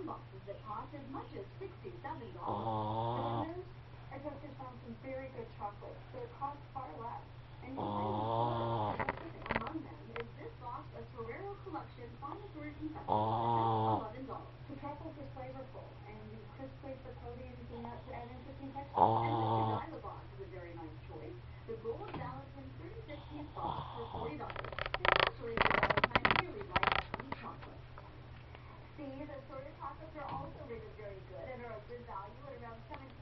boxes that cost as much as $60, $70. Oh. The good news? Our testers found some very good chocolates that cost far less. And you can find them in stores. Among them is this box of Ferrero Collection Fondant Confetti for $11. The truffles are flavorful, and the crisp flavored coatings and nuts add interesting texture. And the Godiva box is a very nice choice. The Gold Gelatin 36-piece box for $40. Especially for those who really like sweet chocolate. See, the assorted chocolates are also rated very good and are a good value at around $17.